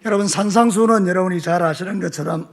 여러분, 산상수훈은 여러분이 잘 아시는 것처럼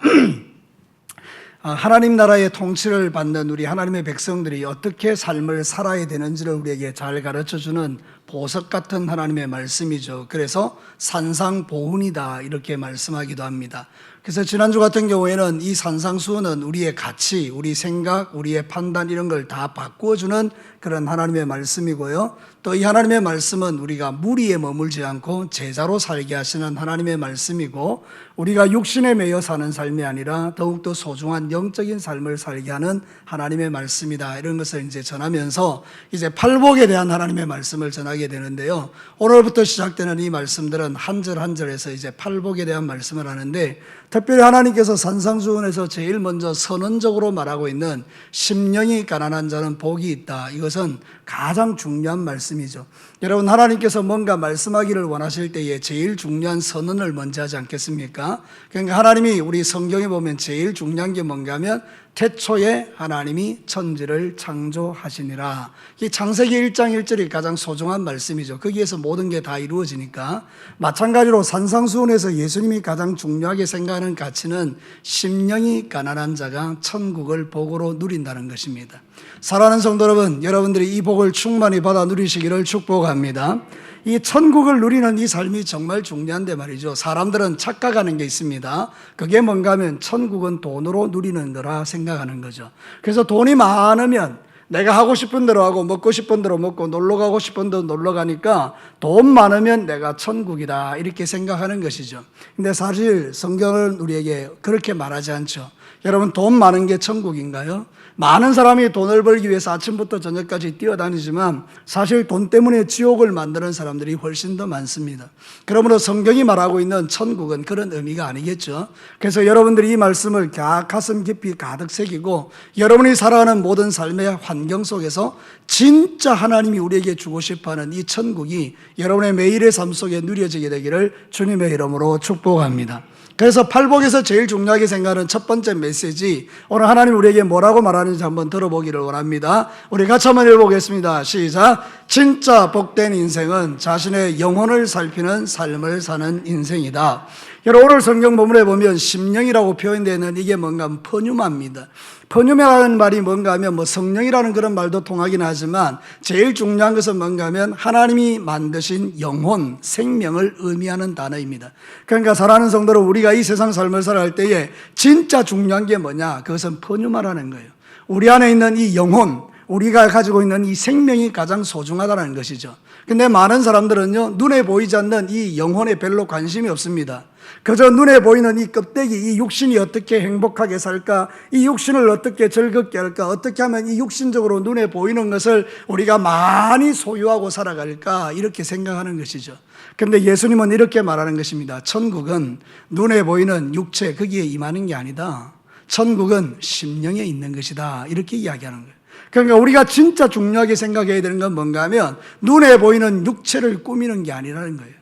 하나님 나라의 통치를 받는 우리 하나님의 백성들이 어떻게 삶을 살아야 되는지를 우리에게 잘 가르쳐주는 보석 같은 하나님의 말씀이죠. 그래서 산상보훈이다 이렇게 말씀하기도 합니다. 그래서 지난주 같은 경우에는 이 산상수훈은 우리의 가치, 우리 생각, 우리의 판단 이런 걸 다 바꾸어주는 그런 하나님의 말씀이고요. 또 이 하나님의 말씀은 우리가 무리에 머물지 않고 제자로 살게 하시는 하나님의 말씀이고, 우리가 육신에 매여 사는 삶이 아니라 더욱더 소중한 영적인 삶을 살게 하는 하나님의 말씀이다, 이런 것을 이제 전하면서 이제 팔복에 대한 하나님의 말씀을 전하게 되는데요. 오늘부터 시작되는 이 말씀들은 한 절 한 절에서 이제 팔복에 대한 말씀을 하는데, 특별히 하나님께서 산상수훈에서 제일 먼저 선언적으로 말하고 있는 심령이 가난한 자는 복이 있다, 이것은 가장 중요한 말씀이죠. 여러분, 하나님께서 뭔가 말씀하기를 원하실 때에 제일 중요한 선언을 먼저 하지 않겠습니까? 그러니까 하나님이 우리 성경에 보면 제일 중요한 게 뭔가 하면 태초에 하나님이 천지를 창조하시니라. 이 창세기 1장 1절이 가장 소중한 말씀이죠. 거기에서 모든 게 다 이루어지니까. 마찬가지로 산상수훈에서 예수님이 가장 중요하게 생각하는 가치는 심령이 가난한 자가 천국을 복으로 누린다는 것입니다. 사랑하는 성도 여러분, 여러분들이 이 복을 충만히 받아 누리시기를 축복합니다. 이 천국을 누리는 이 삶이 정말 중요한데 말이죠. 사람들은 착각하는 게 있습니다. 그게 뭔가 하면 천국은 돈으로 누리는 거라 생각하는 거죠. 그래서 돈이 많으면 내가 하고 싶은 대로 하고 먹고 싶은 대로 먹고 놀러 가고 싶은 대로 놀러 가니까 돈 많으면 내가 천국이다 이렇게 생각하는 것이죠. 근데 사실 성경은 우리에게 그렇게 말하지 않죠. 여러분, 돈 많은 게 천국인가요? 많은 사람이 돈을 벌기 위해서 아침부터 저녁까지 뛰어다니지만 사실 돈 때문에 지옥을 만드는 사람들이 훨씬 더 많습니다. 그러므로 성경이 말하고 있는 천국은 그런 의미가 아니겠죠. 그래서 여러분들이 이 말씀을 가슴 깊이 가득 새기고 여러분이 살아가는 모든 삶의 환경 속에서 진짜 하나님이 우리에게 주고 싶어하는 이 천국이 여러분의 매일의 삶 속에 누려지게 되기를 주님의 이름으로 축복합니다. 그래서 팔복에서 제일 중요하게 생각하는 첫 번째 메시지, 오늘 하나님 우리에게 뭐라고 말하는지 한번 들어보기를 원합니다. 우리 같이 한번 읽어보겠습니다. 시작. 진짜 복된 인생은 자신의 영혼을 살피는 삶을 사는 인생이다. 여러분, 오늘 성경 본문에 보면 심령이라고 표현되어 있는 이게 뭔가 하면 퍼뉴마입니다. 퍼뉴마라는 말이 뭔가 하면 성령이라는 그런 말도 통하긴 하지만 제일 중요한 것은 뭔가 하면 하나님이 만드신 영혼, 생명을 의미하는 단어입니다. 그러니까 사랑하는 성도로 우리가 이 세상 삶을 살아갈 때에 진짜 중요한 게 뭐냐? 그것은 퍼뉴마라는 거예요. 우리 안에 있는 이 영혼, 우리가 가지고 있는 이 생명이 가장 소중하다는 것이죠. 근데 많은 사람들은요, 눈에 보이지 않는 이 영혼에 별로 관심이 없습니다. 그저 눈에 보이는 이 껍데기, 이 육신이 어떻게 행복하게 살까, 이 육신을 어떻게 즐겁게 할까, 어떻게 하면 이 육신적으로 눈에 보이는 것을 우리가 많이 소유하고 살아갈까, 이렇게 생각하는 것이죠. 근데 예수님은 이렇게 말하는 것입니다. 천국은 눈에 보이는 육체, 거기에 임하는 게 아니다. 천국은 심령에 있는 것이다, 이렇게 이야기하는 거예요. 그러니까 우리가 진짜 중요하게 생각해야 되는 건 뭔가 하면 눈에 보이는 육체를 꾸미는 게 아니라는 거예요.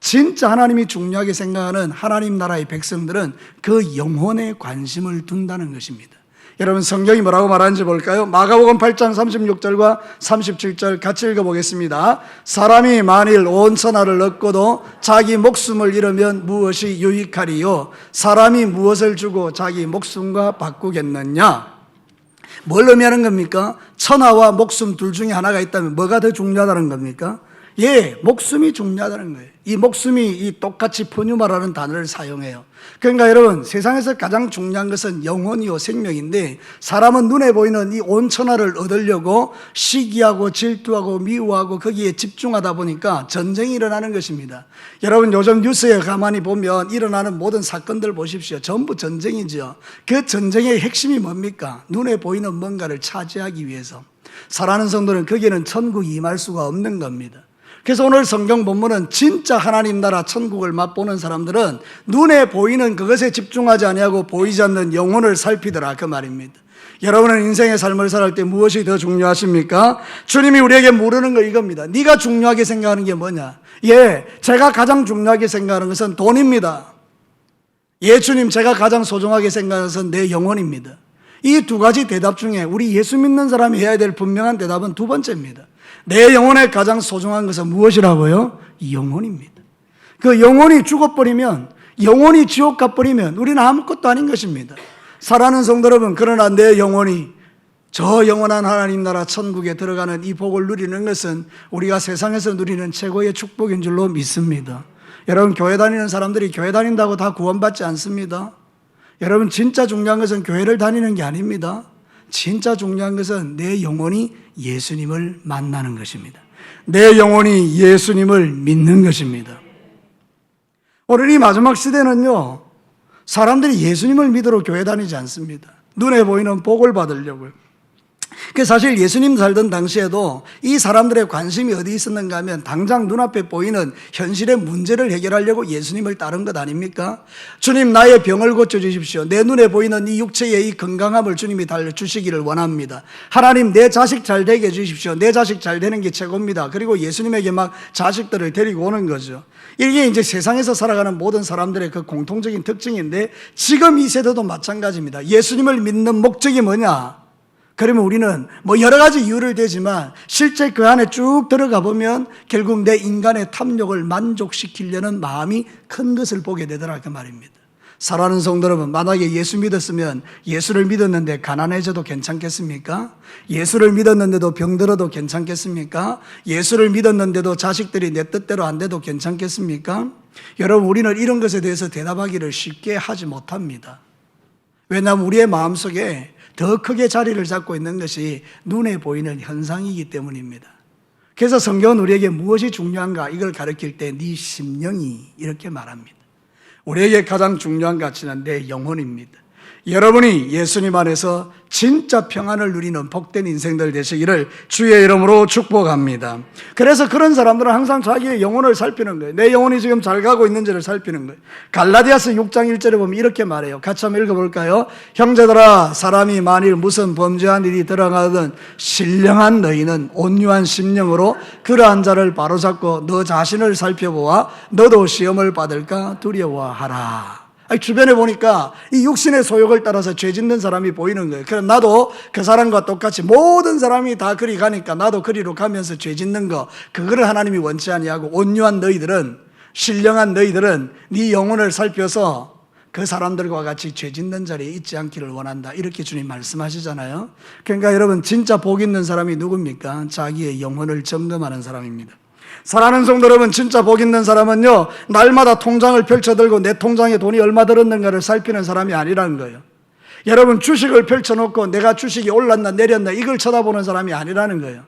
진짜 하나님이 중요하게 생각하는 하나님 나라의 백성들은 그 영혼에 관심을 둔다는 것입니다. 여러분, 성경이 뭐라고 말하는지 볼까요? 마가복음 8장 36절과 37절 같이 읽어보겠습니다. 사람이 만일 온 천하를 얻고도 자기 목숨을 잃으면 무엇이 유익하리요? 사람이 무엇을 주고 자기 목숨과 바꾸겠느냐? 뭘 의미하는 겁니까? 천하와 목숨 둘 중에 하나가 있다면 뭐가 더 중요하다는 겁니까? 예, 목숨이 중요하다는 거예요. 이 목숨이 이 똑같이 퍼뉴마라는 단어를 사용해요. 그러니까 여러분, 세상에서 가장 중요한 것은 영혼이요 생명인데, 사람은 눈에 보이는 이 온 천하를 얻으려고 시기하고 질투하고 미워하고 거기에 집중하다 보니까 전쟁이 일어나는 것입니다. 여러분, 요즘 뉴스에 가만히 보면 일어나는 모든 사건들 보십시오. 전부 전쟁이죠. 그 전쟁의 핵심이 뭡니까? 눈에 보이는 뭔가를 차지하기 위해서. 사랑하는 성도는 거기에는 천국이 임할 수가 없는 겁니다. 그래서 오늘 성경 본문은 진짜 하나님 나라 천국을 맛보는 사람들은 눈에 보이는 그것에 집중하지 아니하고 보이지 않는 영혼을 살피더라, 그 말입니다. 여러분은 인생의 삶을 살아갈 때 무엇이 더 중요하십니까? 주님이 우리에게 물으는 거 이겁니다. 네가 중요하게 생각하는 게 뭐냐? 예, 제가 가장 중요하게 생각하는 것은 돈입니다. 예, 주님, 제가 가장 소중하게 생각하는 것은 내 영혼입니다. 이 두 가지 대답 중에 우리 예수 믿는 사람이 해야 될 분명한 대답은 두 번째입니다. 내 영혼에 가장 소중한 것은 무엇이라고요? 이 영혼입니다. 그 영혼이 죽어버리면 영원히 지옥 가버리면 우리는 아무것도 아닌 것입니다. 사랑하는 성도 여러분, 그러나 내 영혼이 저 영원한 하나님 나라 천국에 들어가는 이 복을 누리는 것은 우리가 세상에서 누리는 최고의 축복인 줄로 믿습니다. 여러분, 교회 다니는 사람들이 교회 다닌다고 다 구원받지 않습니다. 여러분, 진짜 중요한 것은 교회를 다니는 게 아닙니다. 진짜 중요한 것은 내 영혼이 예수님을 만나는 것입니다. 내 영혼이 예수님을 믿는 것입니다. 오늘 이 마지막 시대는요, 사람들이 예수님을 믿으러 교회 다니지 않습니다. 눈에 보이는 복을 받으려고요. 사실 예수님 살던 당시에도 이 사람들의 관심이 어디 있었는가 하면 당장 눈앞에 보이는 현실의 문제를 해결하려고 예수님을 따른 것 아닙니까? 주님, 나의 병을 고쳐주십시오. 내 눈에 보이는 이 육체의 이 건강함을 주님이 달려주시기를 원합니다. 하나님, 내 자식 잘 되게 해주십시오. 내 자식 잘 되는 게 최고입니다. 그리고 예수님에게 막 자식들을 데리고 오는 거죠. 이게 이제 세상에서 살아가는 모든 사람들의 그 공통적인 특징인데, 지금 이 세대도 마찬가지입니다. 예수님을 믿는 목적이 뭐냐? 그러면 우리는 뭐 여러 가지 이유를 대지만 실제 그 안에 쭉 들어가 보면 결국 내 인간의 탐욕을 만족시키려는 마음이 큰 것을 보게 되더라, 그 말입니다. 사랑하는 성도 여러분, 만약에 예수 믿었으면 예수를 믿었는데 가난해져도 괜찮겠습니까? 예수를 믿었는데도 병들어도 괜찮겠습니까? 예수를 믿었는데도 자식들이 내 뜻대로 안 돼도 괜찮겠습니까? 여러분, 우리는 이런 것에 대해서 대답하기를 쉽게 하지 못합니다. 왜냐하면 우리의 마음속에 더 크게 자리를 잡고 있는 것이 눈에 보이는 현상이기 때문입니다. 그래서 성경은 우리에게 무엇이 중요한가 이걸 가르칠 때 네 심령이 이렇게 말합니다. 우리에게 가장 중요한 가치는 내 영혼입니다. 여러분이 예수님 안에서 진짜 평안을 누리는 복된 인생들 되시기를 주의 이름으로 축복합니다. 그래서 그런 사람들은 항상 자기의 영혼을 살피는 거예요. 내 영혼이 지금 잘 가고 있는지를 살피는 거예요. 갈라디아서 6장 1절에 보면 이렇게 말해요. 같이 한번 읽어볼까요? 형제들아, 사람이 만일 무슨 범죄한 일이 들어가든 신령한 너희는 온유한 심령으로 그러한 자를 바로잡고 너 자신을 살펴보아 너도 시험을 받을까 두려워하라. 주변에 보니까 이 육신의 소욕을 따라서 죄 짓는 사람이 보이는 거예요. 그럼 나도 그 사람과 똑같이 모든 사람이 다 그리 가니까 나도 그리로 가면서 죄 짓는 거, 그거를 하나님이 원치 아니하고 온유한 너희들은, 신령한 너희들은 네 영혼을 살펴서 그 사람들과 같이 죄 짓는 자리에 있지 않기를 원한다. 이렇게 주님 말씀하시잖아요. 그러니까 여러분, 진짜 복 있는 사람이 누굽니까? 자기의 영혼을 점검하는 사람입니다. 사랑하는 성도 여러분, 진짜 복 있는 사람은요, 날마다 통장을 펼쳐들고 내 통장에 돈이 얼마 들었는가를 살피는 사람이 아니라는 거예요. 여러분, 주식을 펼쳐놓고 내가 주식이 올랐나 내렸나 이걸 쳐다보는 사람이 아니라는 거예요.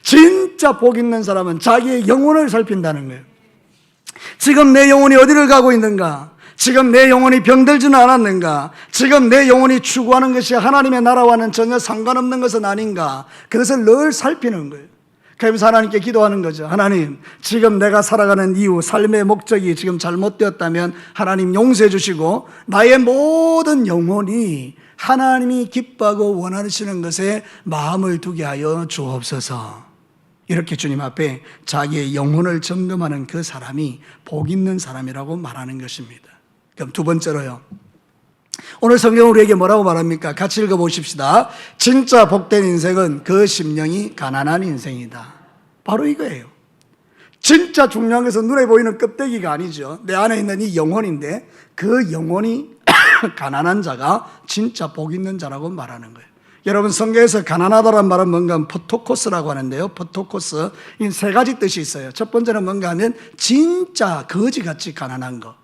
진짜 복 있는 사람은 자기의 영혼을 살핀다는 거예요. 지금 내 영혼이 어디를 가고 있는가? 지금 내 영혼이 병들지는 않았는가? 지금 내 영혼이 추구하는 것이 하나님의 나라와는 전혀 상관없는 것은 아닌가? 그것을 늘 살피는 거예요. 그러면서 하나님께 기도하는 거죠. 하나님, 지금 내가 살아가는 이유, 삶의 목적이 지금 잘못되었다면 하나님 용서해 주시고 나의 모든 영혼이 하나님이 기뻐하고 원하시는 것에 마음을 두게 하여 주옵소서. 이렇게 주님 앞에 자기의 영혼을 점검하는 그 사람이 복 있는 사람이라고 말하는 것입니다. 그럼 두 번째로요, 오늘 성경은 우리에게 뭐라고 말합니까? 같이 읽어보십시다. 진짜 복된 인생은 그 심령이 가난한 인생이다. 바로 이거예요. 진짜 중요한 것은 눈에 보이는 껍데기가 아니죠. 내 안에 있는 이 영혼인데 그 영혼이 가난한 자가 진짜 복 있는 자라고 말하는 거예요. 여러분, 성경에서 가난하다란 말은 뭔가 하면 포토코스라고 하는데요. 포토코스, 이 세 가지 뜻이 있어요. 첫 번째는 뭔가 하면 진짜 거지같이 가난한 거,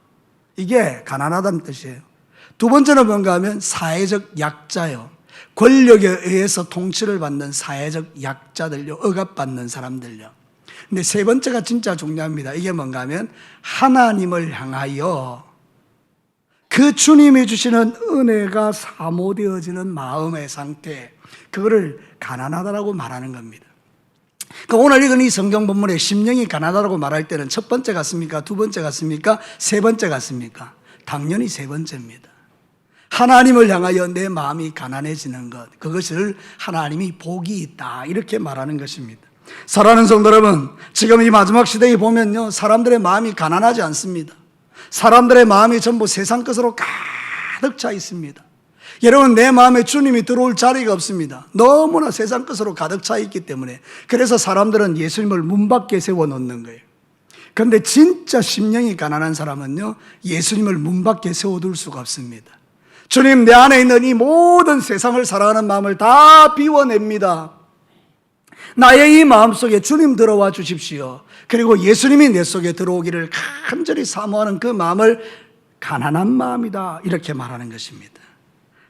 이게 가난하다는 뜻이에요. 두 번째는 뭔가 하면 사회적 약자요. 권력에 의해서 통치를 받는 사회적 약자들요. 억압받는 사람들요. 근데 세 번째가 진짜 중요합니다. 이게 뭔가 하면 하나님을 향하여 그 주님이 주시는 은혜가 사모되어지는 마음의 상태, 그거를 가난하다라고 말하는 겁니다. 그러니까 오늘 읽은 이 성경 본문에 심령이 가난하다고 말할 때는 첫 번째 같습니까? 두 번째 같습니까? 세 번째 같습니까? 당연히 세 번째입니다. 하나님을 향하여 내 마음이 가난해지는 것, 그것을 하나님이 복이 있다 이렇게 말하는 것입니다. 사랑하는 성도 여러분, 지금 이 마지막 시대에 보면요, 사람들의 마음이 가난하지 않습니다. 사람들의 마음이 전부 세상 것으로 가득 차 있습니다. 여러분, 내 마음에 주님이 들어올 자리가 없습니다. 너무나 세상 것으로 가득 차 있기 때문에. 그래서 사람들은 예수님을 문 밖에 세워놓는 거예요. 그런데 진짜 심령이 가난한 사람은요, 예수님을 문 밖에 세워둘 수가 없습니다. 주님, 내 안에 있는 이 모든 세상을 사랑하는 마음을 다 비워냅니다. 나의 이 마음속에 주님 들어와 주십시오. 그리고 예수님이 내 속에 들어오기를 간절히 사모하는 그 마음을 가난한 마음이다, 이렇게 말하는 것입니다.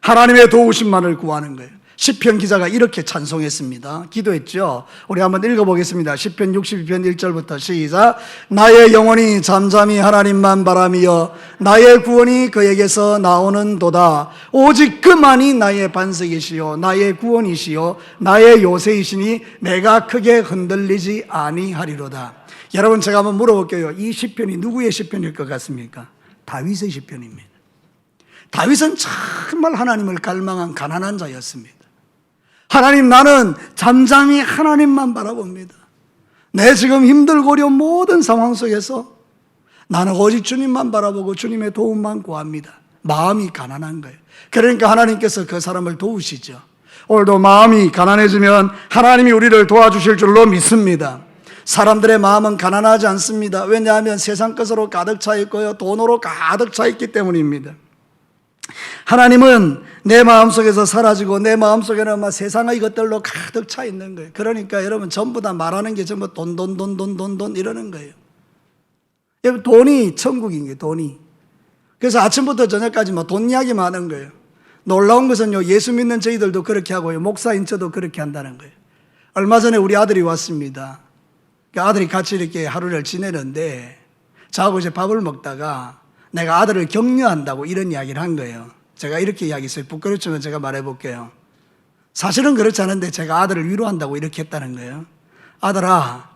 하나님의 도우심만을 구하는 거예요. 시편 기자가 이렇게 찬송했습니다. 기도했죠. 우리 한번 읽어보겠습니다. 시편 62편 1절부터 시작. 나의 영혼이 잠잠히 하나님만 바라며 나의 구원이 그에게서 나오는도다. 오직 그만이 나의 반석이시요 나의 구원이시요 나의 요새이시니 내가 크게 흔들리지 아니하리로다. 여러분, 제가 한번 물어볼게요. 이 시편이 누구의 시편일 것 같습니까? 다윗의 시편입니다. 다윗은 정말 하나님을 갈망한 가난한 자였습니다. 하나님, 나는 잠잠히 하나님만 바라봅니다. 내 지금 힘들고 어려운 모든 상황 속에서 나는 오직 주님만 바라보고 주님의 도움만 구합니다. 마음이 가난한 거예요. 그러니까 하나님께서 그 사람을 도우시죠. 오늘도 마음이 가난해지면 하나님이 우리를 도와주실 줄로 믿습니다. 사람들의 마음은 가난하지 않습니다. 왜냐하면 세상 것으로 가득 차 있고요, 돈으로 가득 차 있기 때문입니다. 하나님은 내 마음속에서 사라지고 내 마음속에는 막 세상의 것들로 가득 차 있는 거예요. 그러니까 여러분, 전부 다 말하는 게 전부 돈 이러는 거예요. 여러분, 돈이 천국인 거예요. 돈이. 그래서 아침부터 저녁까지 뭐 돈 이야기만 하는 거예요. 놀라운 것은요, 예수 믿는 저희들도 그렇게 하고요, 목사인 저도 그렇게 한다는 거예요. 얼마 전에 우리 아들이 왔습니다. 그 아들이 같이 이렇게 하루를 지내는데 저하고 이제 밥을 먹다가 내가 아들을 격려한다고 이런 이야기를 한 거예요. 제가 이렇게 이야기했어요. 부끄럽지만 제가 말해볼게요. 사실은 그렇지 않은데 제가 아들을 위로한다고 이렇게 했다는 거예요. 아들아,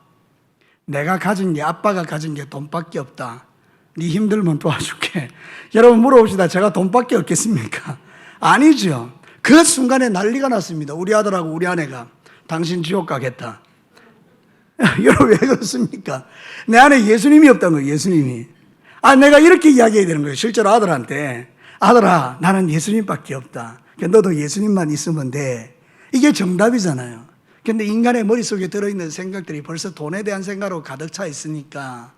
내가 가진 게, 아빠가 가진 게 돈밖에 없다. 네 힘들면 도와줄게. 여러분, 물어봅시다. 제가 돈밖에 없겠습니까? 아니죠. 그 순간에 난리가 났습니다. 우리 아들하고 우리 아내가 당신 지옥 가겠다. 여러분, 왜 그렇습니까? 내 안에 예수님이 없다는 거예요. 예수님이. 내가 이렇게 이야기해야 되는 거예요. 실제로 아들한테. 아들아, 나는 예수님밖에 없다. 너도 예수님만 있으면 돼. 이게 정답이잖아요. 근데 인간의 머릿속에 들어있는 생각들이 벌써 돈에 대한 생각으로 가득 차 있으니까,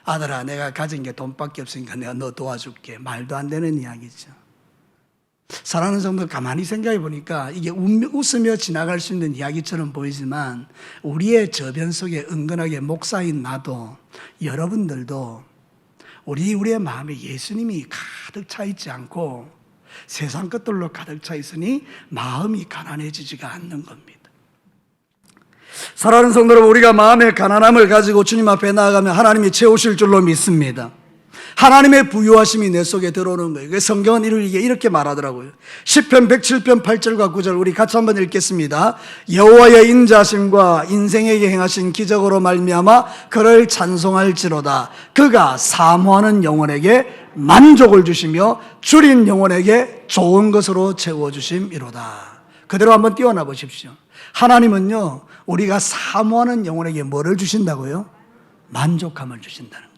아들아, 내가 가진 게 돈밖에 없으니까 내가 너 도와줄게. 말도 안 되는 이야기죠. 사랑하는 성도, 가만히 생각해 보니까 이게 웃으며 지나갈 수 있는 이야기처럼 보이지만 우리의 저변 속에 은근하게 목사인 나도, 여러분들도 우리의 마음에 예수님이 가득 차 있지 않고 세상 것들로 가득 차 있으니 마음이 가난해지지가 않는 겁니다. 사랑하는 성도 여러분, 우리가 마음의 가난함을 가지고 주님 앞에 나아가면 하나님이 채우실 줄로 믿습니다. 하나님의 부유하심이 내 속에 들어오는 거예요. 성경은 이렇게 말하더라고요. 시편 107편 8절과 9절 우리 같이 한번 읽겠습니다. 여호와의 인자하심과 인생에게 행하신 기적으로 말미암아 그를 찬송할지로다. 그가 사모하는 영혼에게 만족을 주시며 줄인 영혼에게 좋은 것으로 채워주심이로다. 그대로 한번 띄워놔 보십시오. 하나님은요, 우리가 사모하는 영혼에게 뭐를 주신다고요? 만족함을 주신다는 거예요.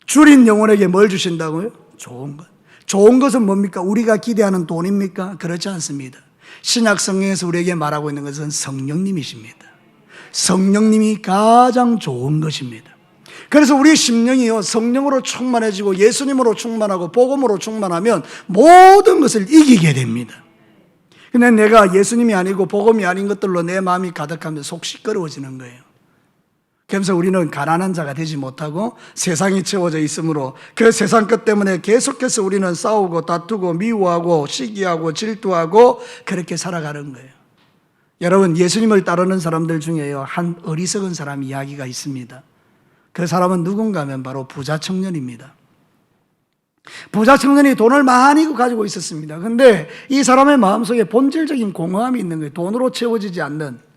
줄인 영혼에게 뭘 주신다고요? 좋은 것. 좋은 것은 뭡니까? 우리가 기대하는 돈입니까? 그렇지 않습니다. 신약 성경에서 우리에게 말하고 있는 것은 성령님이십니다. 성령님이 가장 좋은 것입니다. 그래서 우리 심령이요, 성령으로 충만해지고 예수님으로 충만하고 복음으로 충만하면 모든 것을 이기게 됩니다. 근데 내가 예수님이 아니고 복음이 아닌 것들로 내 마음이 가득하면 속 시끄러워지는 거예요. 그래서 우리는 가난한 자가 되지 못하고 세상이 채워져 있으므로 그 세상 것 때문에 계속해서 우리는 싸우고 다투고 미워하고 시기하고 질투하고 그렇게 살아가는 거예요. 여러분, 예수님을 따르는 사람들 중에요, 한 어리석은 사람 이야기가 있습니다. 그 사람은 누군가 하면 바로 부자 청년입니다. 부자 청년이 돈을 많이 가지고 있었습니다. 그런데 이 사람의 마음속에 본질적인 공허함이 있는 거예요. 돈으로 채워지지 않는.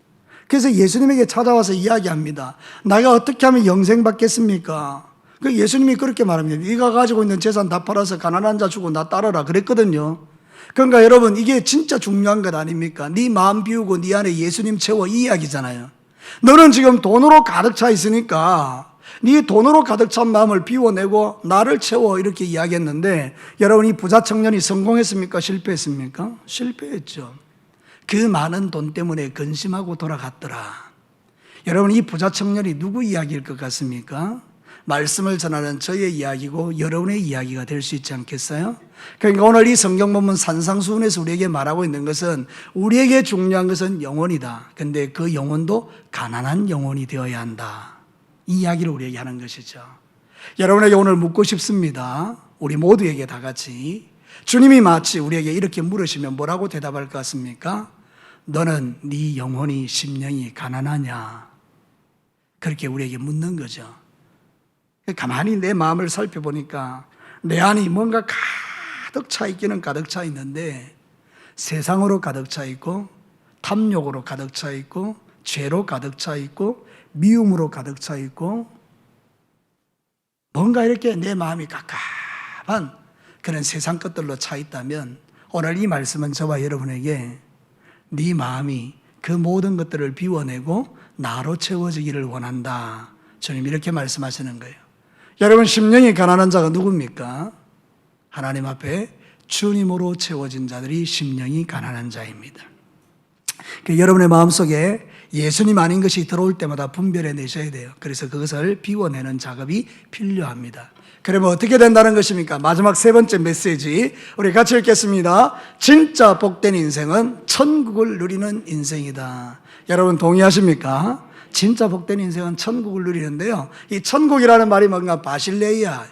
그래서 예수님에게 찾아와서 이야기합니다. 내가 어떻게 하면 영생 받겠습니까? 그 예수님이 그렇게 말합니다. 네가 가지고 있는 재산 다 팔아서 가난한 자 주고 나 따르라 그랬거든요. 그러니까 여러분, 이게 진짜 중요한 것 아닙니까? 네 마음 비우고 네 안에 예수님 채워, 이 이야기잖아요. 너는 지금 돈으로 가득 차 있으니까 네 돈으로 가득 찬 마음을 비워내고 나를 채워, 이렇게 이야기했는데, 여러분, 이 부자 청년이 성공했습니까? 실패했습니까? 실패했죠. 그 많은 돈 때문에 근심하고 돌아갔더라. 여러분, 이 부자 청년이 누구 이야기일 것 같습니까? 말씀을 전하는 저의 이야기고 여러분의 이야기가 될 수 있지 않겠어요? 그러니까 오늘 이 성경 본문 산상수훈에서 우리에게 말하고 있는 것은 우리에게 중요한 것은 영혼이다. 근데 그 영혼도 가난한 영혼이 되어야 한다. 이 이야기를 우리에게 하는 것이죠. 여러분에게 오늘 묻고 싶습니다. 우리 모두에게 다 같이 주님이 마치 우리에게 이렇게 물으시면 뭐라고 대답할 것 같습니까? 너는 네 영혼이 심령이 가난하냐? 그렇게 우리에게 묻는 거죠. 가만히 내 마음을 살펴보니까 내 안이 뭔가 가득 차 있기는 가득 차 있는데 세상으로 가득 차 있고 탐욕으로 가득 차 있고 죄로 가득 차 있고 미움으로 가득 차 있고 뭔가 이렇게 내 마음이 깝깝한 그런 세상 것들로 차 있다면 오늘 이 말씀은 저와 여러분에게 네 마음이 그 모든 것들을 비워내고 나로 채워지기를 원한다. 주님 이렇게 말씀하시는 거예요. 여러분 심령이 가난한 자가 누굽니까? 하나님 앞에 주님으로 채워진 자들이 심령이 가난한 자입니다. 여러분의 마음속에 예수님 아닌 것이 들어올 때마다 분별해 내셔야 돼요. 그래서 그것을 비워내는 작업이 필요합니다. 그러면 어떻게 된다는 것입니까? 마지막 세 번째 메시지 우리 같이 읽겠습니다. 진짜 복된 인생은 천국을 누리는 인생이다. 여러분 동의하십니까? 진짜 복된 인생은 천국을 누리는데요. 이 천국이라는 말이 뭔가 바실레이아.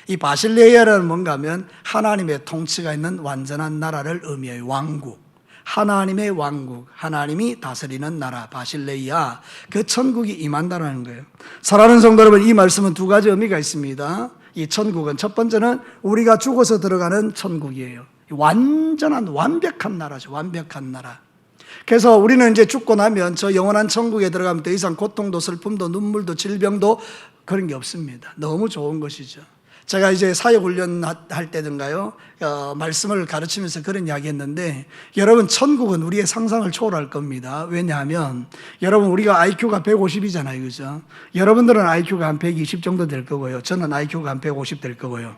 이 바실레이아라는 뭔가 하면 하나님의 통치가 있는 완전한 나라를 의미해요. 왕국. 하나님의 왕국, 하나님이 다스리는 나라, 바실레이아, 그 천국이 임한다는 거예요. 사랑하는 성도 여러분, 이 말씀은 두 가지 의미가 있습니다. 이 천국은 첫 번째는 우리가 죽어서 들어가는 천국이에요. 완전한 완벽한 나라죠. 완벽한 나라. 그래서 우리는 이제 죽고 나면 저 영원한 천국에 들어가면 더 이상 고통도 슬픔도 눈물도 질병도 그런 게 없습니다. 너무 좋은 것이죠. 제가 이제 사역훈련 할 때든가요, 말씀을 가르치면서 그런 이야기 했는데, 여러분, 천국은 우리의 상상을 초월할 겁니다. 왜냐하면, 여러분, 우리가 IQ가 150이잖아요. 그죠? 여러분들은 IQ가 한 120 정도 될 거고요. 저는 IQ가 한 150 될 거고요.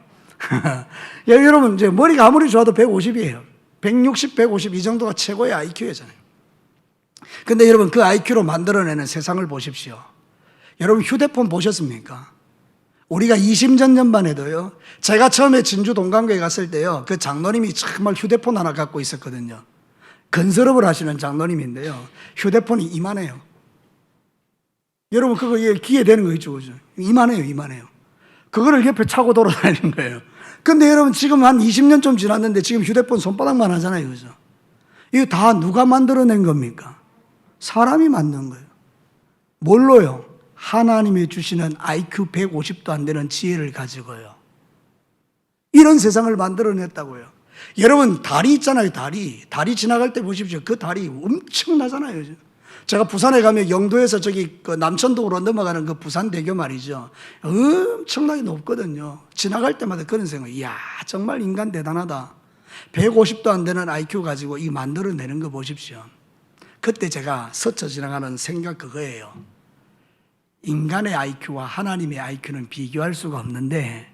여러분, 이제 머리가 아무리 좋아도 150이에요. 160, 150 이 정도가 최고의 IQ잖아요. 근데 여러분, 그 IQ로 만들어내는 세상을 보십시오. 여러분, 휴대폰 보셨습니까? 우리가 20년 전만 해도요, 제가 처음에 진주 동강교회 갔을 때요, 그 장로님이 정말 휴대폰 하나 갖고 있었거든요. 건설업을 하시는 장로님인데요, 휴대폰이 이만해요. 여러분, 그거 기에 되는 거 있죠, 그죠? 이만해요. 그거를 옆에 차고 돌아다니는 거예요. 근데 여러분, 지금 한 20년 좀 지났는데 지금 휴대폰 손바닥만 하잖아요, 그죠? 이거 다 누가 만들어낸 겁니까? 사람이 만든 거예요. 뭘로요? 하나님이 주시는 IQ 150도 안 되는 지혜를 가지고요. 이런 세상을 만들어냈다고요. 여러분, 다리 있잖아요, 다리. 다리 지나갈 때 보십시오. 그 다리 엄청나잖아요. 제가 부산에 가면 영도에서 저기 그 남천동으로 넘어가는 그 부산대교 말이죠. 엄청나게 높거든요. 지나갈 때마다 그런 생각, 이야, 정말 인간 대단하다. 150도 안 되는 IQ 가지고 이 만들어내는 거 보십시오. 그때 제가 스쳐 지나가는 생각 그거예요. 인간의 IQ와 하나님의 IQ는 비교할 수가 없는데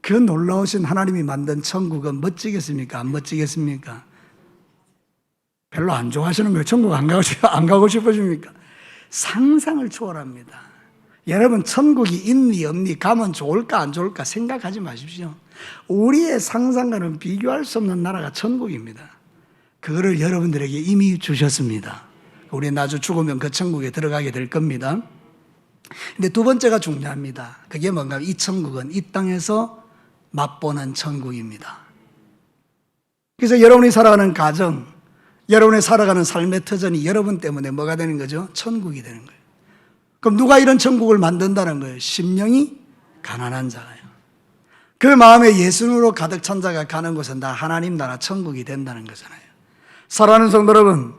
그 놀라우신 하나님이 만든 천국은 멋지겠습니까? 안 멋지겠습니까? 별로 안 좋아하시는 거예요. 천국 안 가고 싶으십니까? 상상을 초월합니다. 여러분, 천국이 있니 없니, 가면 좋을까 안 좋을까 생각하지 마십시오. 우리의 상상과는 비교할 수 없는 나라가 천국입니다. 그거를 여러분들에게 이미 주셨습니다. 우리 나중 죽으면 그 천국에 들어가게 될 겁니다. 근데 두 번째가 중요합니다. 그게 뭔가, 이 천국은 이 땅에서 맛보는 천국입니다. 그래서 여러분이 살아가는 가정, 여러분이 살아가는 삶의 터전이 여러분 때문에 뭐가 되는 거죠? 천국이 되는 거예요. 그럼 누가 이런 천국을 만든다는 거예요? 심령이 가난한 자가요. 그 마음에 예수님으로 가득 찬 자가 가는 곳은 다 하나님 나라 천국이 된다는 거잖아요. 사랑하는 성도 여러분,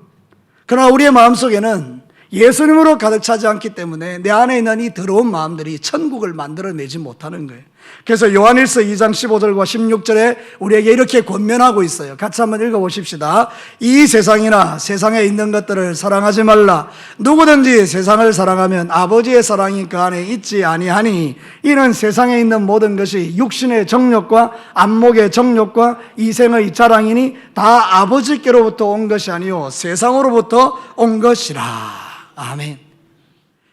그러나 우리의 마음속에는 예수님으로 가득 차지 않기 때문에 내 안에 있는 이 더러운 마음들이 천국을 만들어내지 못하는 거예요. 그래서 요한일서 2장 15절과 16절에 우리에게 이렇게 권면하고 있어요. 같이 한번 읽어보십시다. 이 세상이나 세상에 있는 것들을 사랑하지 말라. 누구든지 세상을 사랑하면 아버지의 사랑이 그 안에 있지 아니하니 이는 세상에 있는 모든 것이 육신의 정욕과 안목의 정욕과 이생의 자랑이니 다 아버지께로부터 온 것이 아니요 세상으로부터 온 것이라. 아멘.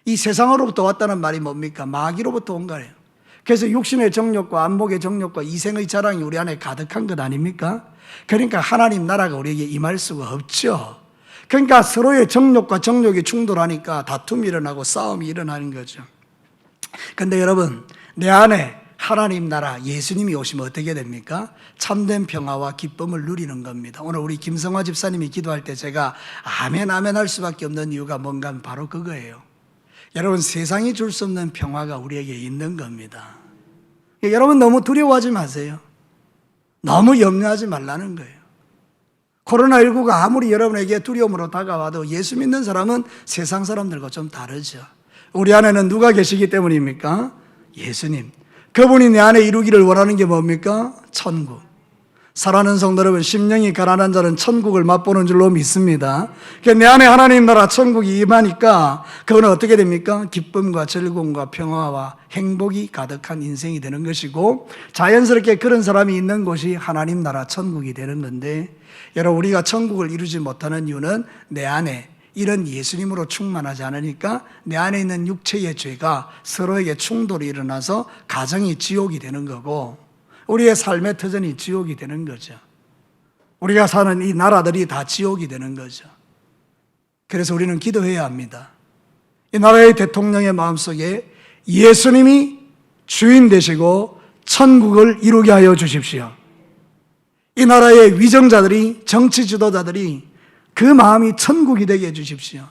이 세상으로부터 왔다는 말이 뭡니까? 마귀로부터 온 거예요. 그래서 육신의 정욕과 안목의 정욕과 이생의 자랑이 우리 안에 가득한 것 아닙니까? 그러니까 하나님 나라가 우리에게 임할 수가 없죠. 그러니까 서로의 정욕과 정욕이 충돌하니까 다툼이 일어나고 싸움이 일어나는 거죠. 근데 여러분, 내 안에 하나님 나라 예수님이 오시면 어떻게 됩니까? 참된 평화와 기쁨을 누리는 겁니다. 오늘 우리 김성화 집사님이 기도할 때 제가 아멘 아멘 할 수밖에 없는 이유가 뭔가 하면 바로 그거예요. 여러분, 세상이 줄 수 없는 평화가 우리에게 있는 겁니다. 여러분, 너무 두려워하지 마세요. 너무 염려하지 말라는 거예요. 코로나19가 아무리 여러분에게 두려움으로 다가와도 예수 믿는 사람은 세상 사람들과 좀 다르죠. 우리 안에는 누가 계시기 때문입니까? 예수님. 그분이 내 안에 이루기를 원하는 게 뭡니까? 천국. 사랑하는 성도 여러분, 심령이 가난한 자는 천국을 맛보는 줄로 믿습니다. 내 안에 하나님 나라 천국이 임하니까 그거는 어떻게 됩니까? 기쁨과 즐거움과 평화와 행복이 가득한 인생이 되는 것이고, 자연스럽게 그런 사람이 있는 곳이 하나님 나라 천국이 되는 건데, 여러분, 우리가 천국을 이루지 못하는 이유는 내 안에 이런 예수님으로 충만하지 않으니까 내 안에 있는 육체의 죄가 서로에게 충돌이 일어나서 가정이 지옥이 되는 거고, 우리의 삶의 터전이 지옥이 되는 거죠. 우리가 사는 이 나라들이 다 지옥이 되는 거죠. 그래서 우리는 기도해야 합니다. 이 나라의 대통령의 마음속에 예수님이 주인 되시고 천국을 이루게 하여 주십시오. 이 나라의 위정자들이, 정치 지도자들이 그 마음이 천국이 되게 해주십시오.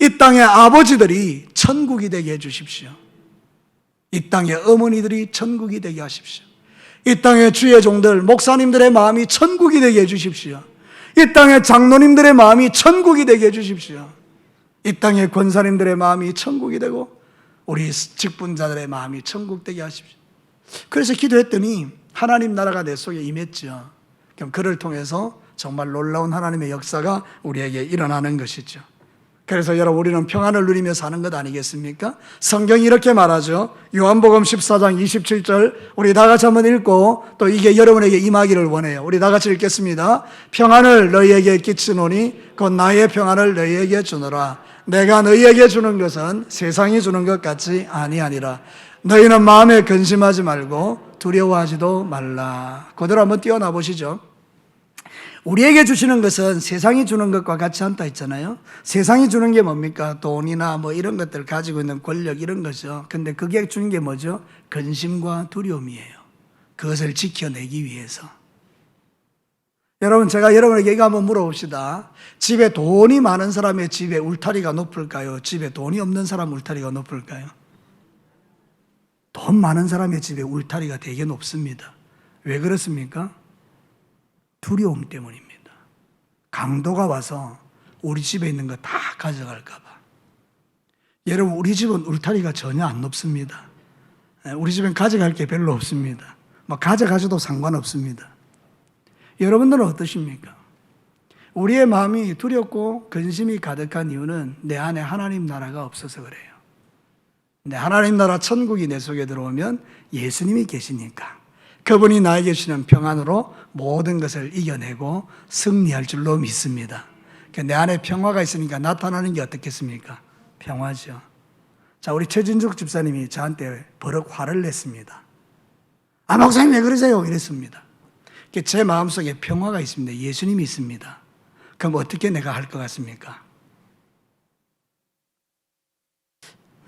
이 땅의 아버지들이 천국이 되게 해주십시오. 이 땅의 어머니들이 천국이 되게 하십시오. 이 땅의 주의 종들, 목사님들의 마음이 천국이 되게 해주십시오. 이 땅의 장로님들의 마음이 천국이 되게 해주십시오. 이 땅의 권사님들의 마음이 천국이 되고 우리 직분자들의 마음이 천국 되게 하십시오. 그래서 기도했더니 하나님 나라가 내 속에 임했죠. 그럼 그를 통해서 정말 놀라운 하나님의 역사가 우리에게 일어나는 것이죠. 그래서 여러분, 우리는 평안을 누리며 사는 것 아니겠습니까? 성경이 이렇게 말하죠. 요한복음 14장 27절 우리 다 같이 한번 읽고 또 이게 여러분에게 임하기를 원해요. 우리 다 같이 읽겠습니다. 평안을 너희에게 끼치노니 곧 나의 평안을 너희에게 주노라. 내가 너희에게 주는 것은 세상이 주는 것 같지 아니하니라. 너희는 마음에 근심하지 말고 두려워하지도 말라. 그대로 한번 뛰어나 보시죠. 우리에게 주시는 것은 세상이 주는 것과 같지 않다 했잖아요. 세상이 주는 게 뭡니까? 돈이나 뭐 이런 것들 가지고 있는 권력 이런 거죠. 근데 그게 주는 게 뭐죠? 근심과 두려움이에요. 그것을 지켜내기 위해서. 여러분, 제가 여러분에게 이거 한번 물어봅시다. 집에 돈이 많은 사람의 집에 울타리가 높을까요? 집에 돈이 없는 사람 울타리가 높을까요? 돈 많은 사람의 집에 울타리가 되게 높습니다. 왜 그렇습니까? 두려움 때문입니다. 강도가 와서 우리 집에 있는 거 다 가져갈까 봐. 여러분, 우리 집은 울타리가 전혀 안 높습니다. 우리 집엔 가져갈 게 별로 없습니다. 뭐 가져가셔도 상관없습니다. 여러분들은 어떠십니까? 우리의 마음이 두렵고 근심이 가득한 이유는 내 안에 하나님 나라가 없어서 그래요. 근데 하나님 나라 천국이 내 속에 들어오면 예수님이 계시니까 그분이 나에게 주시는 평안으로 모든 것을 이겨내고 승리할 줄로 믿습니다. 내 안에 평화가 있으니까 나타나는 게 어떻겠습니까? 평화죠. 자, 우리 최진숙 집사님이 저한테 버럭 화를 냈습니다. 아, 목사님 왜 그러세요? 이랬습니다. 제 마음속에 평화가 있습니다. 예수님이 있습니다. 그럼 어떻게 내가 할 것 같습니까?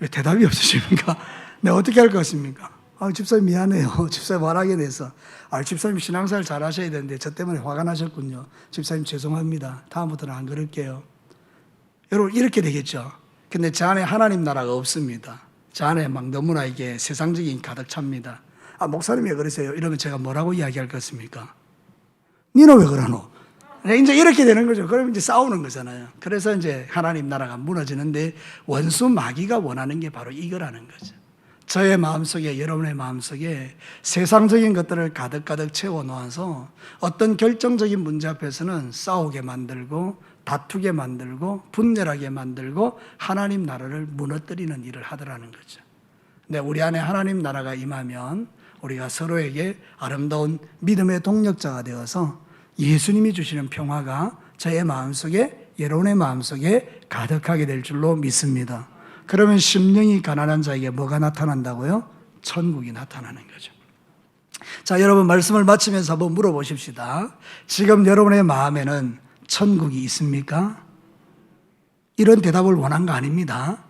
왜 대답이 없으십니까? 내가 어떻게 할 것 같습니까? 아, 집사님 미안해요. 집사님 화나게 돼서. 아, 집사님 신앙생활 잘 하셔야 되는데 저 때문에 화가 나셨군요. 집사님 죄송합니다. 다음부터는 안 그럴게요. 여러분, 이렇게 되겠죠. 근데 제 안에 하나님 나라가 없습니다. 제 안에 막 너무나 이게 세상적인 가득 찹니다. 아, 목사님 왜 그러세요? 이러면 제가 뭐라고 이야기할 것입니까? 니는 왜 그러노? 이제 이렇게 되는 거죠. 그러면 이제 싸우는 거잖아요. 그래서 이제 하나님 나라가 무너지는데 원수 마귀가 원하는 게 바로 이거라는 거죠. 저의 마음속에, 여러분의 마음속에 세상적인 것들을 가득가득 채워놓아서 어떤 결정적인 문제 앞에서는 싸우게 만들고 다투게 만들고 분열하게 만들고 하나님 나라를 무너뜨리는 일을 하더라는 거죠. 근데 우리 안에 하나님 나라가 임하면 우리가 서로에게 아름다운 믿음의 동력자가 되어서 예수님이 주시는 평화가 저의 마음속에, 여러분의 마음속에 가득하게 될 줄로 믿습니다. 그러면 심령이 가난한 자에게 뭐가 나타난다고요? 천국이 나타나는 거죠. 자, 여러분 말씀을 마치면서 한번 물어보십시다. 지금 여러분의 마음에는 천국이 있습니까? 이런 대답을 원한 거 아닙니다.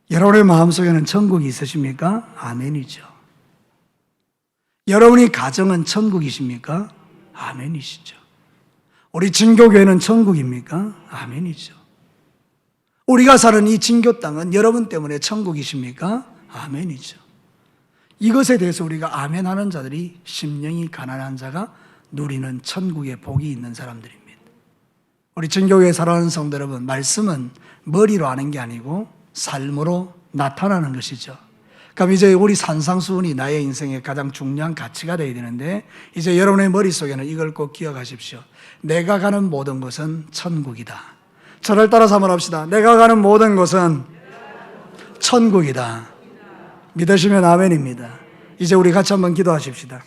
여러분의 마음속에는 천국이 있으십니까? 아멘이죠. 여러분의 가정은 천국이십니까? 아멘이시죠. 우리 진교교회는 천국입니까? 아멘이죠. 우리가 사는 이 진교 땅은 여러분 때문에 천국이십니까? 아멘이죠. 이것에 대해서 우리가 아멘하는 자들이 심령이 가난한 자가 누리는 천국의 복이 있는 사람들입니다. 우리 진교회에 살아가는 성도 여러분, 말씀은 머리로 아는 게 아니고 삶으로 나타나는 것이죠. 그럼 이제 우리 산상수훈이 나의 인생의 가장 중요한 가치가 되어야 되는데, 이제 여러분의 머릿속에는 이걸 꼭 기억하십시오. 내가 가는 모든 곳은 천국이다. 저를 따라서 한번 합시다. 내가 가는 모든 곳은 천국이다. 믿으시면 아멘입니다. 이제 우리 같이 한번 기도하십시다.